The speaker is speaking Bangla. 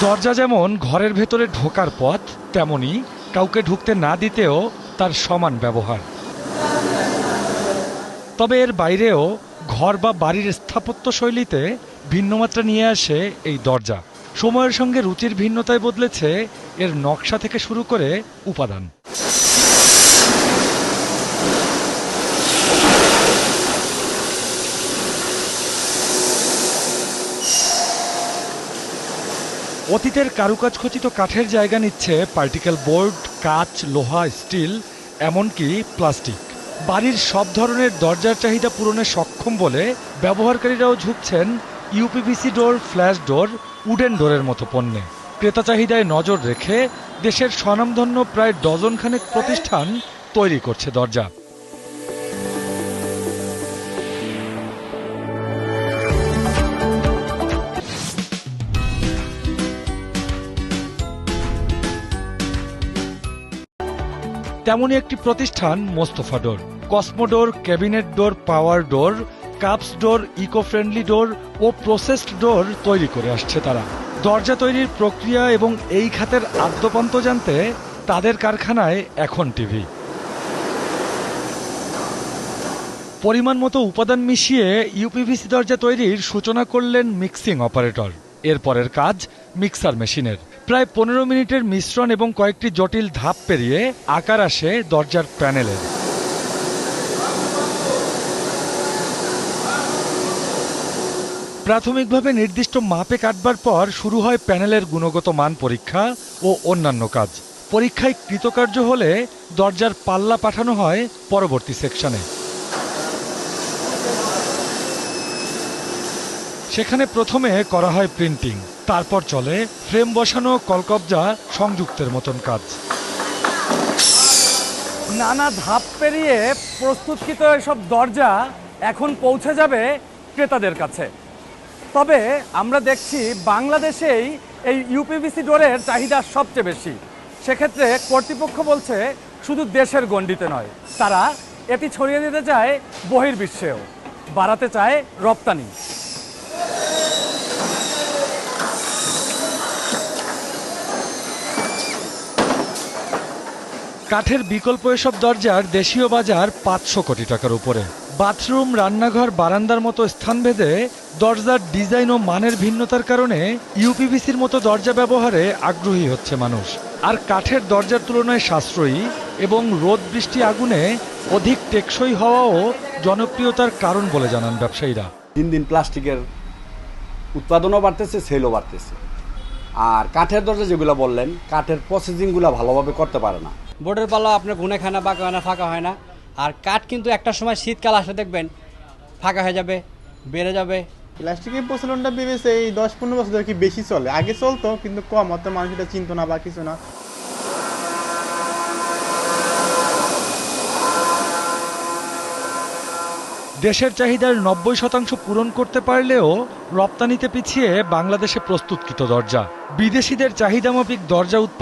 দরজা যেমন ঘরের ভেতরে ঢোকার পথ, তেমনি কাউকে ঢুকতে না দিতেও তার সমান ব্যবহার। তবে এর বাইরেও ঘর বা বাড়ির স্থাপত্য শৈলীতে ভিন্নমাত্রা নিয়ে আসে এই দরজা। সময়ের সঙ্গে রুচির ভিন্নতায় বদলেছে এর নকশা থেকে শুরু করে উপাদান। অতীতের কারুকাজ খচিত কাঠের জায়গা নিচ্ছে পার্টিকেল বোর্ড, কাঁচ, লোহা, স্টিল, এমনকি প্লাস্টিক। বাড়ির সব ধরনের দরজার চাহিদা পূরণে সক্ষম বলে ব্যবহারকারীরাও ঝুঁকছেন ইউপিভিসি ডোর, ফ্ল্যাশ ডোর, উডেন ডোরের মতো পণ্যে। ক্রেতা চাহিদায় নজর রেখে দেশের স্বনামধন্য প্রায় ডজনখানেক প্রতিষ্ঠান তৈরি করছে দরজা। তেমনই একটি প্রতিষ্ঠান মোস্তফা ডোর। কসমোডোর, ক্যাবিনেট ডোর, পাওয়ার ডোর, কাপস ডোর, ইকো ফ্রেন্ডলি ডোর ও প্রসেসড ডোর তৈরি করে আসছে তারা। দরজা তৈরির প্রক্রিয়া এবং এই খাতের আদ্যপান্ত জানতে তাদের কারখানায় এখন টিভি। পরিমাণ মতো উপাদান মিশিয়ে ইউপিভিসি দরজা তৈরির সূচনা করলেন মিক্সিং অপারেটর। এরপরের কাজ মিক্সার মেশিনের। প্রায় 15 মিনিটের মিশ্রণ এবং কয়েকটি জটিল ধাপ পেরিয়ে আকার আসে দরজার প্যানেলের। প্রাথমিকভাবে নির্দিষ্ট মাপে কাটবার পর শুরু হয় প্যানেলের গুণগত মান পরীক্ষা ও অন্যান্য কাজ। পরীক্ষায় কৃতকার্য হলে দরজার পাল্লা পাঠানো হয় পরবর্তী সেকশনে। সেখানে প্রথমে করা হয় প্রিন্টিং, তারপর চলে ফ্রেম বসানো, কলকবজা, সংযুক্তের মতন কাজ। নানা ধাপ পেরিয়ে প্রস্তুতকৃত এসব দরজা এখন পৌঁছে যাবে ক্রেতাদের কাছে। তবে আমরা দেখছি বাংলাদেশেই এই ইউপিভিসি ডোরের চাহিদা সবচেয়ে বেশি। সেক্ষেত্রে কর্তৃপক্ষ বলছে শুধু দেশের গণ্ডিতে নয়, তারা এটি ছড়িয়ে দিতে চায় বহির্বিশ্বেও, বাড়াতে চায় রপ্তানি। কাঠের বিকল্প এসব দরজার দেশীয় বাজার 500 কোটি টাকার উপরে। বাথরুম, রান্নাঘর, বারান্দার মতো স্থানভেদে দরজার ডিজাইন ও মানের ভিন্নতার কারণে ইউপিভিসির মতো দরজা ব্যবহারে আগ্রহী হচ্ছে মানুষ। আর কাঠের দরজার তুলনায় সাশ্রয়ী এবং রোদ, বৃষ্টি, আগুনে অধিক টেকসই হওয়াও জনপ্রিয়তার কারণ বলে জানান ব্যবসায়ীরা। দিন দিন প্লাস্টিকের উৎপাদনও বাড়তেছে, সেলও বাড়তেছে। আর কাঠের দরজা যেগুলো বললেন, কাঠের প্রসেসিংগুলো ভালোভাবে করতে পারে না। বোর্ডের পাল্লা আপনার ঘুনে খায় না, বাঁকা হয় না, ফাঁকা হয় না। আর কাঠ কিন্তু একটা সময় শীতকাল আসলে দেখবেন ফাঁকা হয়ে যাবে, বেড়ে যাবে। প্লাস্টিকের প্রচলনটা বেড়েছে এই 10-15 বছর ধরে, কি বেশি চলে। আগে চলতো কিন্তু কম, অত মানুষ এটা চিনতো না বা কিছু না। দেশের চাহিদার 90% পূরণ করতে পারলেও রপ্তানিতে পিছিয়ে বাংলাদেশে প্রস্তুতকৃত দরজা। বিদেশিদের চাহিদামাফিক দরজা উৎপাদন